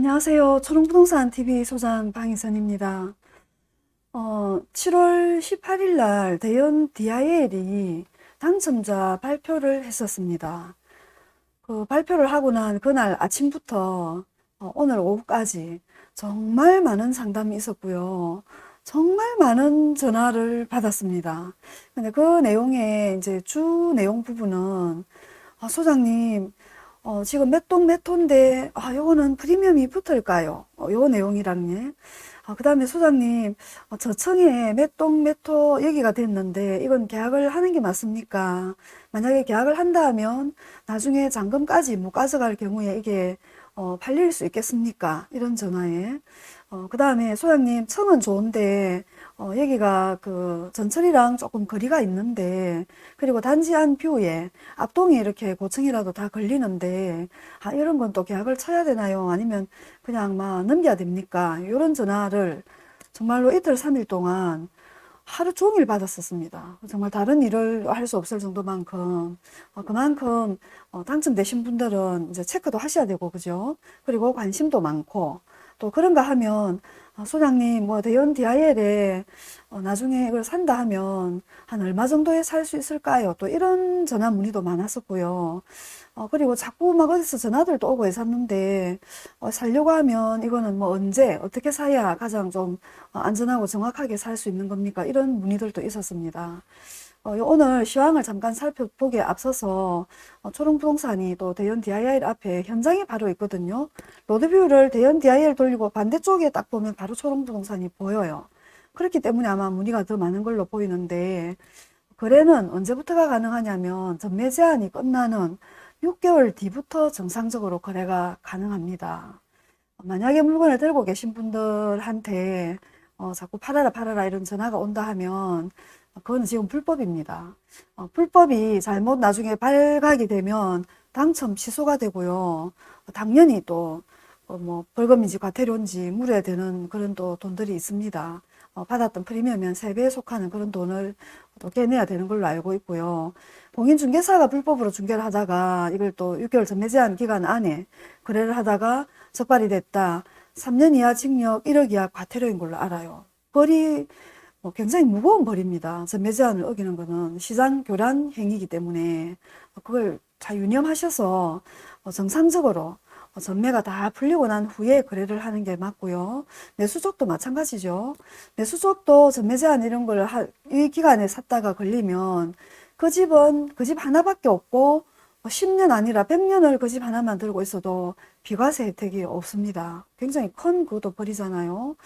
안녕하세요. 초롱부동산 TV 소장 방희선입니다. 7월 18일 날 대연 DIL이 당첨자 발표를 했었습니다. 그 발표를 하고 난 그날 아침부터 오늘 오후까지 정말 많은 상담이 있었고요. 정말 많은 전화를 받았습니다. 근데 그 내용의 이제 주 내용 부분은 소장님, 지금 몇 동 몇 호인데, 요거는 프리미엄이 붙을까요? 요 내용이랑요. 그 다음에 소장님, 저층에 몇 동 몇 호 얘기가 됐는데, 이건 계약을 하는 게 맞습니까? 만약에 계약을 한다 하면, 나중에 잔금까지 못 가져갈 경우에 이게, 팔릴 수 있겠습니까? 이런 전화에. 그 다음에 소장님, 층은 좋은데, 여기가 그 전철이랑 조금 거리가 있는데, 그리고 단지 한 뷰에 앞동이 이렇게 고층이라도 다 걸리는데, 이런 건 또 계약을 쳐야 되나요? 아니면 그냥 막 넘겨야 됩니까? 이런 전화를 정말로 이틀, 3일 동안 하루 종일 받았었습니다. 정말 다른 일을 할 수 없을 정도만큼, 그만큼 당첨되신 분들은 이제 체크도 하셔야 되고, 그죠? 그리고 관심도 많고, 또 그런가 하면, 소장님, 뭐, 대연 DIL에 나중에 이걸 산다 하면 한 얼마 정도에 살 수 있을까요? 또 이런 전화 문의도 많았었고요. 그리고 자꾸 막 어디서 전화들도 오고 해샀는데, 살려고 하면 이거는 뭐 언제, 어떻게 사야 가장 좀 안전하고 정확하게 살 수 있는 겁니까? 이런 문의들도 있었습니다. 오늘 시황을 잠깐 살펴보기에 앞서서 초롱부동산이 또 대연 DIL 앞에 현장이 바로 있거든요. 로드뷰를 대연 DIL 돌리고 반대쪽에 딱 보면 바로 초롱부동산이 보여요. 그렇기 때문에 아마 문의가 더 많은 걸로 보이는데, 거래는 언제부터가 가능하냐면 전매 제한이 끝나는 6개월 뒤부터 정상적으로 거래가 가능합니다. 만약에 물건을 들고 계신 분들한테 자꾸 팔아라 팔아라 이런 전화가 온다 하면 그건 지금 불법입니다. 불법이 잘못 나중에 발각이 되면 당첨 취소가 되고요. 당연히 또 뭐 벌금인지 과태료인지 물어야 되는 그런 또 돈들이 있습니다. 받았던 프리미엄이 3배에 속하는 그런 돈을 또 깨내야 되는 걸로 알고 있고요. 공인중개사가 불법으로 중개를 하다가 이걸 또 6개월 전매 제한 기간 안에 거래를 하다가 적발이 됐다. 3년 이하 징역 1억 이하 과태료인 걸로 알아요. 벌이 굉장히 무거운 벌입니다. 전매 제한을 어기는 거는 시장 교란 행위이기 때문에 그걸 잘 유념하셔서 정상적으로 전매가 다 풀리고 난 후에 거래를 하는 게 맞고요. 매수족도 마찬가지죠. 매수족도 전매 제한 이런 걸 이 기간에 샀다가 걸리면 그 집은 그 집 하나밖에 없고 10년 아니라 100년을 그 집 하나만 들고 있어도 비과세 혜택이 없습니다. 굉장히 큰 그것도 벌이잖아요.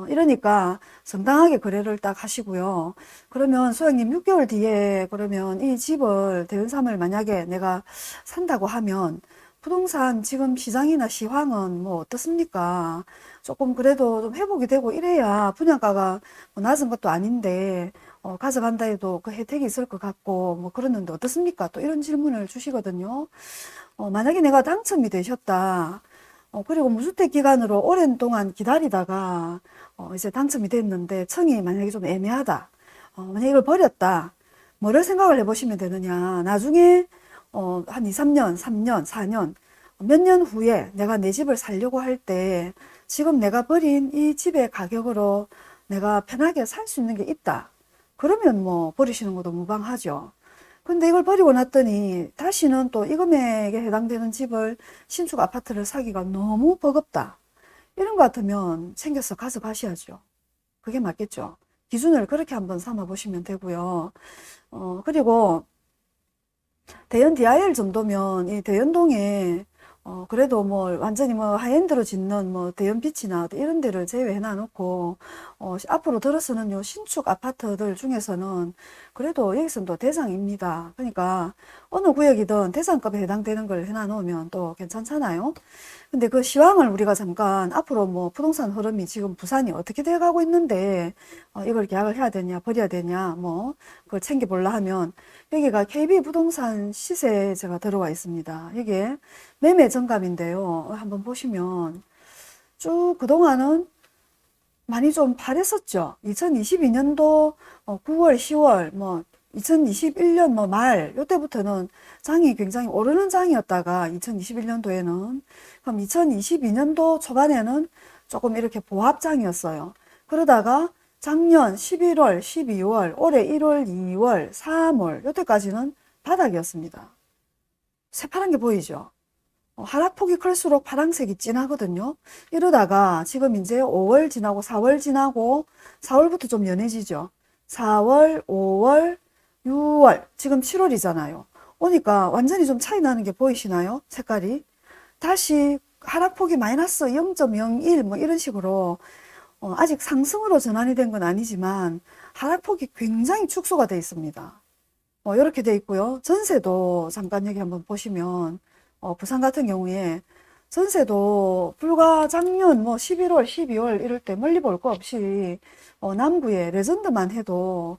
이러니까 정당하게 거래를 딱 하시고요. 그러면 소장님 6개월 뒤에 그러면 이 집을 대연삼을 만약에 내가 산다고 하면 부동산 지금 시장이나 시황은 뭐 어떻습니까? 조금 그래도 좀 회복이 되고 이래야 분양가가 뭐 낮은 것도 아닌데 가져간다 해도 그 혜택이 있을 것 같고 뭐 그러는데 어떻습니까? 또 이런 질문을 주시거든요. 만약에 내가 당첨이 되셨다. 그리고 무주택 기간으로 오랜 동안 기다리다가 이제 당첨이 됐는데 청이 만약에 좀 애매하다. 만약에 이걸 버렸다. 뭐를 생각을 해보시면 되느냐. 나중에 한 2, 3년, 3년, 4년, 몇 년 후에 내가 내 집을 살려고 할 때 지금 내가 버린 이 집의 가격으로 내가 편하게 살 수 있는 게 있다. 그러면 뭐 버리시는 것도 무방하죠. 근데 이걸 버리고 났더니 다시는 또 이 금액에 해당되는 집을 신축 아파트를 사기가 너무 버겁다. 이런 것 같으면 챙겨서 가져가셔야죠. 그게 맞겠죠. 기준을 그렇게 한번 삼아 보시면 되고요. 그리고 대연 DIL 정도면 이 대연동에 그래도 뭐 완전히 뭐 하이엔드로 짓는 뭐 대연 빛이나 이런 데를 제외해 놔놓고 앞으로 들어서는 요 신축 아파트들 중에서는 그래도 여기서는 또 대상입니다. 그러니까 어느 구역이든 대상급에 해당되는 걸 해놔놓으면 또 괜찮잖아요. 근데 그 시황을 우리가 잠깐 앞으로 뭐 부동산 흐름이 지금 부산이 어떻게 돼가고 있는데 이걸 계약을 해야 되냐 버려야 되냐 뭐 그걸 챙겨보려 하면 여기가 KB 부동산 시세에 제가 들어와 있습니다. 이게 매매 정감인데요. 한번 보시면 쭉 그동안은 많이 좀 바랬었죠. 2022년도 9월, 10월 뭐 2021년 뭐 말, 요때부터는 장이 굉장히 오르는 장이었다가 2021년도에는, 그럼 2022년도 초반에는 조금 이렇게 보합장이었어요. 그러다가 작년 11월, 12월, 올해 1월, 2월, 3월, 요때까지는 바닥이었습니다. 새파란 게 보이죠? 하락폭이 클수록 파란색이 진하거든요. 이러다가 지금 이제 5월 지나고 4월 지나고 4월부터 좀 연해지죠. 4월, 5월, 6월, 지금 7월이잖아요. 오니까 완전히 좀 차이 나는 게 보이시나요? 색깔이. 다시 하락폭이 마이너스 0.01 뭐 이런 식으로 아직 상승으로 전환이 된 건 아니지만 하락폭이 굉장히 축소가 되어 있습니다. 이렇게 되어 있고요. 전세도 잠깐 여기 한번 보시면 부산 같은 경우에 전세도 불과 작년 뭐 11월, 12월 이럴 때 멀리 볼 거 없이 남구에 레전드만 해도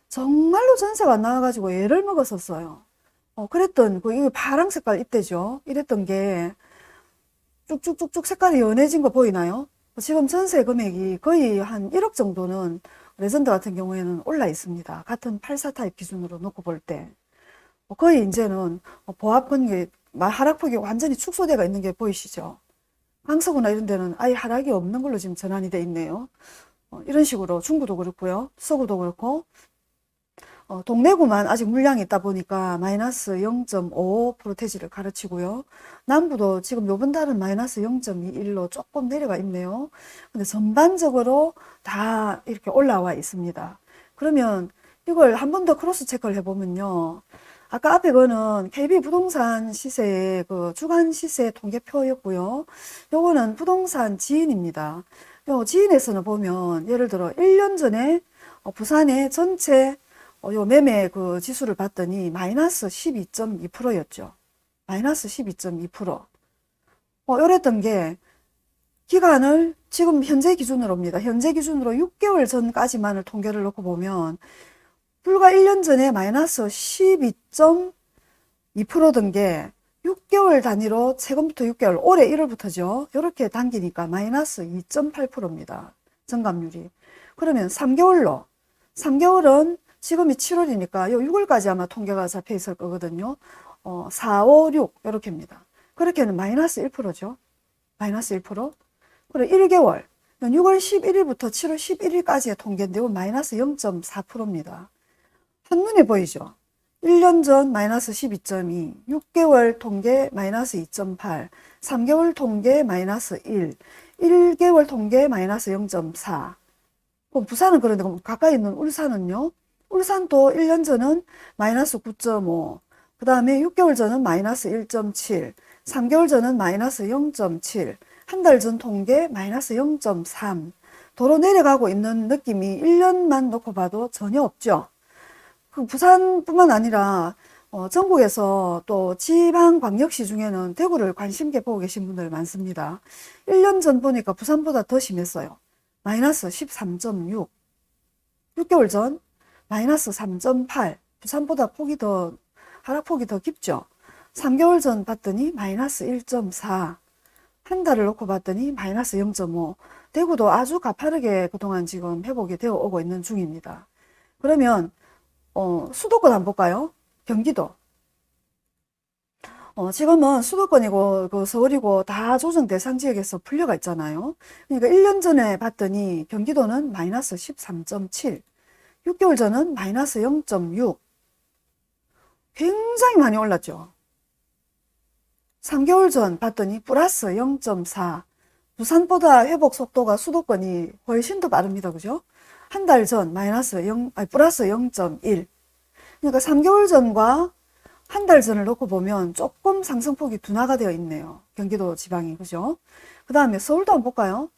정말로 전세가 안 나와가지고 애를 먹었었어요. 그랬던 이게 파랑 색깔 이때죠. 이랬던 게 쭉쭉쭉쭉 색깔이 연해진 거 보이나요? 지금 전세 금액이 거의 한 1억 정도는 레전드 같은 경우에는 올라 있습니다. 같은 84 타입 기준으로 놓고 볼 때. 거의 이제는 보합 권역에 하락폭이 완전히 축소되어 있는 게 보이시죠? 강서구나 이런 데는 아예 하락이 없는 걸로 지금 전환이 돼 있네요. 이런 식으로 중구도 그렇고요. 서구도 그렇고 동래구만 아직 물량이 있다 보니까 마이너스 0.5 태지를 가르치고요. 남부도 지금 요번 달은 마이너스 0.21로 조금 내려가 있네요. 근데 전반적으로 다 이렇게 올라와 있습니다. 그러면 이걸 한 번 더 크로스 체크를 해보면요. 아까 앞에 거는 KB 부동산 시세의 그 주간 시세 통계표였고요. 요거는 부동산 지인입니다. 요 지인에서는 보면 예를 들어 1년 전에 부산의 전체 요 매매 그 지수를 봤더니 마이너스 12.2%였죠. 마이너스 12.2%. 이랬던 게 기간을 지금 현재 기준으로입니다. 현재 기준으로 6개월 전까지만을 통계를 놓고 보면 불과 1년 전에 마이너스 12.2%던 게 6개월 단위로 최근부터 6개월, 올해 1월부터죠. 이렇게 당기니까 마이너스 2.8%입니다. 정감률이. 그러면 3개월로, 3개월은 지금이 7월이니까 요 6월까지 아마 통계가 잡혀 있을 거거든요. 4, 5, 6 이렇게입니다. 그렇게는 마이너스 1%죠. 마이너스 1%. 그리고 1개월, 6월 11일부터 7월 11일까지의 통계인데요. 마이너스 0.4%입니다. 한눈에 보이죠? 1년 전 마이너스 12.2, 6개월 통계 마이너스 2.8, 3개월 통계 마이너스 1, 1개월 통계 마이너스 0.4. 그럼 부산은 그런데 가까이 있는 울산은요? 울산도 1년 전은 마이너스 9.5, 그 다음에 6개월 전은 마이너스 1.7, 3개월 전은 마이너스 0.7, 한 달 전 통계 마이너스 0.3. 도로 내려가고 있는 느낌이 1년만 놓고 봐도 전혀 없죠. 그 부산뿐만 아니라 전국에서 또 지방광역시 중에는 대구를 관심 있게 보고 계신 분들 많습니다. 1년 전 보니까 부산보다 더 심했어요. 마이너스 13.6. 6개월 전 마이너스 3.8. 부산보다 하락폭이 더 깊죠. 3개월 전 봤더니 마이너스 1.4. 한 달을 놓고 봤더니 마이너스 0.5. 대구도 아주 가파르게 그동안 지금 회복이 되어 오고 있는 중입니다. 그러면 수도권 한번 볼까요? 경기도. 지금은 수도권이고 그 서울이고 다 조정 대상 지역에서 풀려가 있잖아요. 그러니까 1년 전에 봤더니 경기도는 마이너스 13.7, 6개월 전은 마이너스 0.6. 굉장히 많이 올랐죠. 3개월 전 봤더니 플러스 0.4. 부산보다 회복 속도가 수도권이 훨씬 더 빠릅니다. 그죠? 한 달 전 플러스 0.1. 그러니까 3개월 전과 한 달 전을 놓고 보면 조금 상승폭이 둔화가 되어 있네요. 경기도 지방이. 그죠? 그 다음에 서울도 한번 볼까요?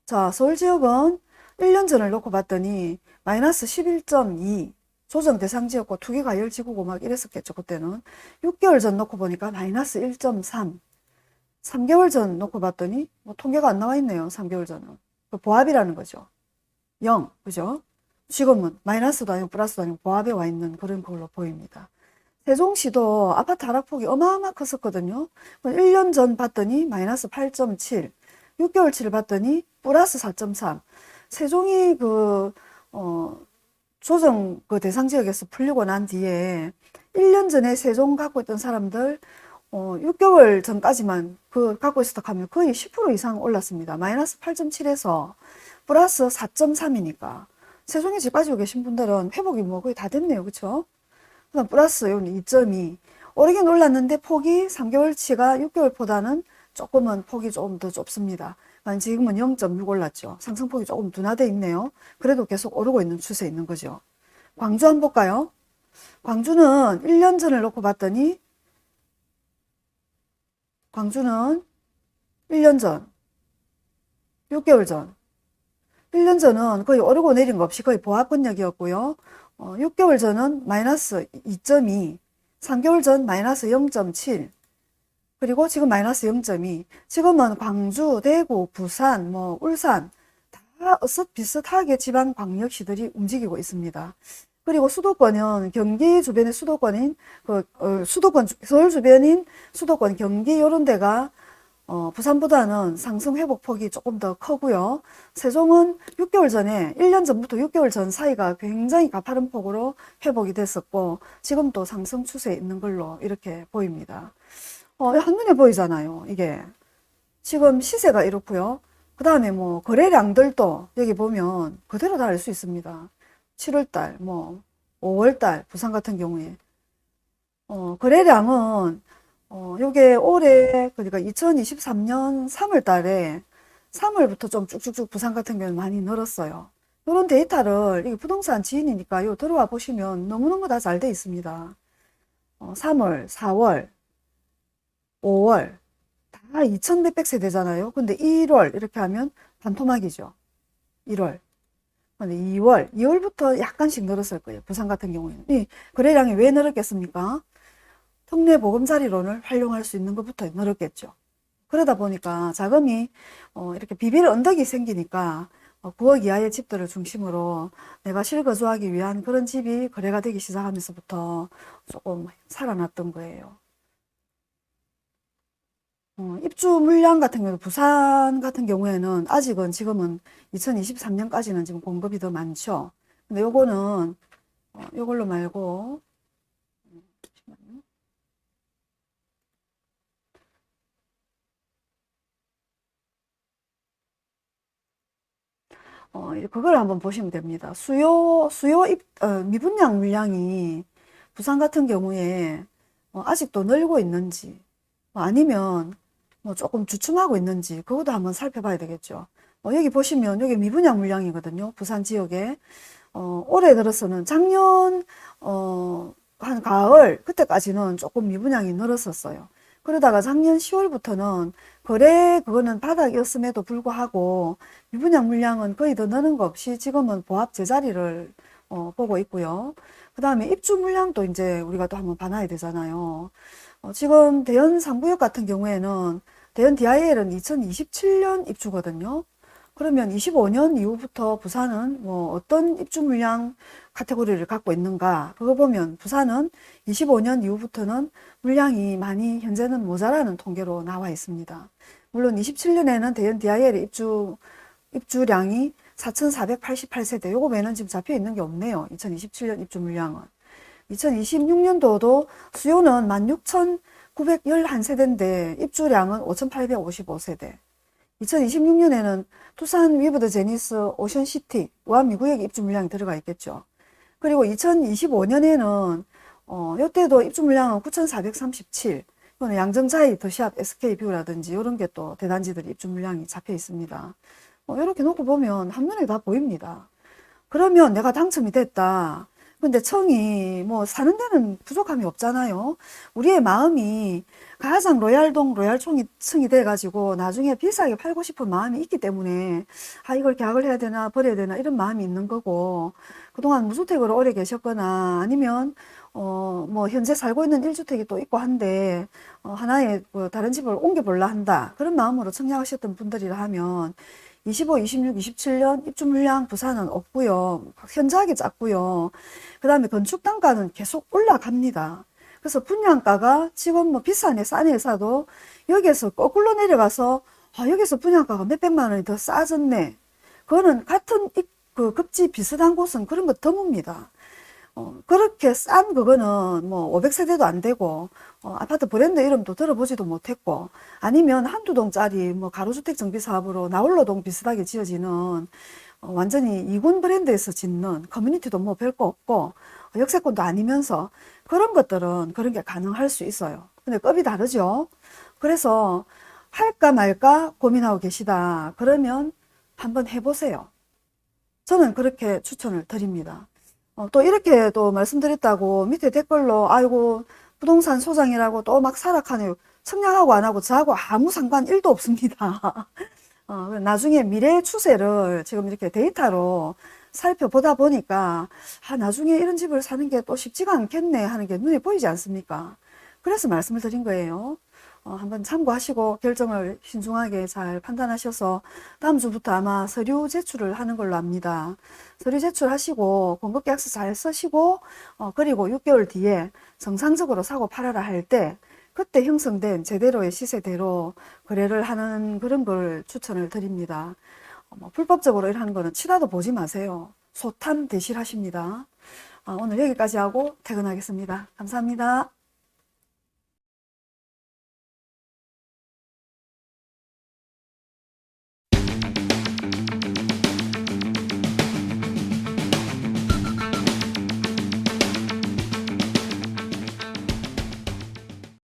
자, 서울 지역은 1년 전을 놓고 봤더니 마이너스 11.2. 조정 대상 지역고 투기 과열 지구고 막 이랬었겠죠. 그때는. 6개월 전 놓고 보니까 마이너스 1.3. 3개월 전 놓고 봤더니 뭐 통계가 안 나와 있네요. 3개월 전은. 보합이라는 거죠. 0. 그죠? 지금은 마이너스도 아니고 플러스도 아니고 보합에 와 있는 그런 걸로 보입니다. 세종시도 아파트 하락폭이 어마어마 컸었거든요. 1년 전 봤더니 마이너스 8.7, 6개월치를 봤더니 플러스 4.3. 세종이 조정 그 대상 지역에서 풀리고 난 뒤에 1년 전에 세종 갖고 있던 사람들 6개월 전까지만 그 갖고 있었다 하면 거의 10% 이상 올랐습니다. 마이너스 8.7에서 플러스 4.3이니까 세종에 집 가지고 계신 분들은 회복이 뭐 거의 다 됐네요. 그쵸? 그다음 플러스 2.2 오르긴 올랐는데 폭이 3개월치가 6개월보다는 조금은 폭이 조금 더 좁습니다. 그러니까 지금은 0.6 올랐죠. 상승폭이 조금 둔화되어 있네요. 그래도 계속 오르고 있는 추세에 있는 거죠. 광주 한번 볼까요? 광주는 1년 전을 놓고 봤더니 광주는 1년 전, 6개월 전 1년 전은 거의 오르고 내린 거 없이 거의 보합권역이었고요. 6개월 전은 마이너스 2.2, 3개월 전 마이너스 0.7, 그리고 지금 마이너스 0.2. 지금은 광주, 대구, 부산, 뭐 울산 다 비슷하게 지방 광역시들이 움직이고 있습니다. 그리고 수도권은 경기 주변의 수도권인 수도권 서울 주변인 수도권 경기 이런 데가 부산보다는 상승 회복폭이 조금 더 크고요. 세종은 6개월 전에 1년 전부터 6개월 전 사이가 굉장히 가파른 폭으로 회복이 됐었고 지금 또 상승 추세에 있는 걸로 이렇게 보입니다. 한눈에 보이잖아요. 이게 지금 시세가 이렇고요. 그 다음에 뭐 거래량들도 여기 보면 그대로 다 알 수 있습니다. 7월달, 뭐 5월달 부산 같은 경우에 거래량은 요게 올해 그러니까 2023년 3월 달에 3월부터 좀 쭉쭉쭉 부산 같은 경우는 많이 늘었어요. 이런 데이터를 이게 부동산 지인이니까 요 들어와 보시면 너무너무 다 잘 돼 있습니다. 3월, 4월, 5월 다 2천 몇백 세대잖아요. 근데 1월 이렇게 하면 반토막이죠. 1월. 근데 2월부터 약간씩 늘었을 거예요. 부산 같은 경우에는. 이 거래량이 왜 늘었겠습니까? 특례 보금자리론을 활용할 수 있는 것부터 늘었겠죠. 그러다 보니까 자금이 이렇게 비빌 언덕이 생기니까 9억 이하의 집들을 중심으로 내가 실거주하기 위한 그런 집이 거래가 되기 시작하면서부터 조금 살아났던 거예요. 입주 물량 같은 경우 부산 같은 경우에는 아직은 지금은 2023년까지는 지금 공급이 더 많죠. 근데 요거는 요걸로 말고 그걸 한번 보시면 됩니다. 미분양 물량이 부산 같은 경우에 아직도 늘고 있는지 아니면 뭐 조금 주춤하고 있는지 그것도 한번 살펴봐야 되겠죠. 여기 보시면 여기 미분양 물량이거든요. 부산 지역에 올해 들어서는 작년 한 가을 그때까지는 조금 미분양이 늘었었어요. 그러다가 작년 10월부터는 그거는 바닥이었음에도 불구하고 미분양 물량은 거의 더 느는 거 없이 지금은 보합 제자리를 보고 있고요. 그 다음에 입주 물량도 이제 우리가 또 한번 봐놔야 되잖아요. 지금 대연 3구역 같은 경우에는 대연 DIL은 2027년 입주거든요. 그러면 25년 이후부터 부산은 뭐 어떤 입주 물량 카테고리를 갖고 있는가? 그거 보면 부산은 25년 이후부터는 물량이 많이 현재는 모자라는 통계로 나와 있습니다. 물론 27년에는 대연 DIL 입주량이 4,488세대. 요거 외에는 지금 잡혀 있는 게 없네요. 2027년 입주 물량은. 2026년도도 수요는 16,911세대인데 입주량은 5,855세대. 2026년에는 투싼 위브드 제니스 오션시티 우한미구역 입주 물량이 들어가 있겠죠. 그리고 2025년에는 이때도 입주 물량은 9,437. 이거는 양정자이 더샵 SK뷰라든지 이런 게 또 대단지들이 입주 물량이 잡혀 있습니다. 이렇게 놓고 보면 한눈에 다 보입니다. 그러면 내가 당첨이 됐다. 근데 청이 뭐 사는 데는 부족함이 없잖아요. 우리의 마음이 가장 로얄동 로얄층이 돼가지고 나중에 비싸게 팔고 싶은 마음이 있기 때문에 이걸 계약을 해야 되나 버려야 되나 이런 마음이 있는 거고, 그동안 무주택으로 오래 계셨거나 아니면 뭐 현재 살고 있는 1주택이 또 있고 한데 하나의 다른 집을 옮겨볼라 한다, 그런 마음으로 청약하셨던 분들이라 하면 25, 26, 27년 입주 물량 부산은 없고요. 현저하게 작고요. 그 다음에 건축 단가는 계속 올라갑니다. 그래서 분양가가 지금 뭐 비싼 애, 싼 회사도 여기에서 거꾸로 내려가서 여기서 분양가가 몇백만 원이 더 싸졌네. 그거는 같은 그 급지 비슷한 곳은 그런 거 드뭅니다. 그렇게 싼 그거는 뭐 500세대도 안 되고, 아파트 브랜드 이름도 들어보지도 못했고, 아니면 한두 동짜리 뭐 가로주택 정비 사업으로 나홀로동 비슷하게 지어지는 완전히 이군 브랜드에서 짓는 커뮤니티도 뭐 별거 없고, 역세권도 아니면서 그런 것들은 그런 게 가능할 수 있어요. 근데 급이 다르죠. 그래서 할까 말까 고민하고 계시다. 그러면 한번 해보세요. 저는 그렇게 추천을 드립니다. 또 이렇게 또 말씀드렸다고 밑에 댓글로 아이고 부동산 소장이라고 또 막 살악하네요. 청량하고 안 하고 저하고 아무 상관 1도 없습니다. 나중에 미래 추세를 지금 이렇게 데이터로 살펴보다 보니까 나중에 이런 집을 사는 게 또 쉽지가 않겠네 하는 게 눈에 보이지 않습니까? 그래서 말씀을 드린 거예요. 한번 참고하시고 결정을 신중하게 잘 판단하셔서 다음 주부터 아마 서류 제출을 하는 걸로 압니다. 서류 제출하시고 공급계약서 잘 쓰시고 그리고 6개월 뒤에 정상적으로 사고 팔아라 할 때 그때 형성된 제대로의 시세대로 거래를 하는 그런 걸 추천을 드립니다. 불법적으로 일하는 거는 치라도 보지 마세요. 소탄 대실하십니다. 오늘 여기까지 하고 퇴근하겠습니다. 감사합니다.